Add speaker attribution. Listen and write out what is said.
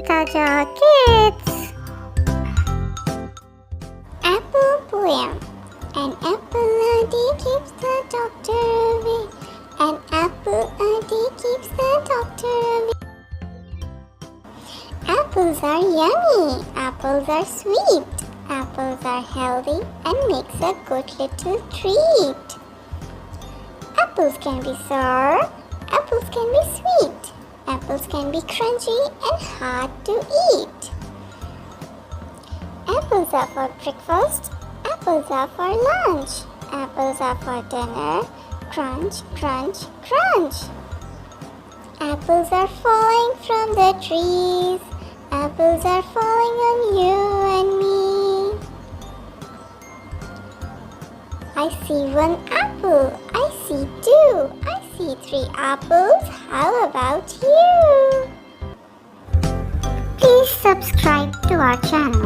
Speaker 1: Kehta Jaa Kids. Apple poem. An apple a day keeps the doctor away. An apple a day keeps the doctor away. Apples are yummy. Apples are sweet. Apples are healthy and makes a good little treat. Apples can be sour. Apples can be sweet. Apples can be crunchy and hard to eat. Apples are for breakfast. Apples are for lunch. Apples are for dinner. Crunch, crunch, crunch. Apples are falling from the trees. Apples are falling on you and me. I see one apple. I see two. I see three apples. How about you? Please subscribe to our channel.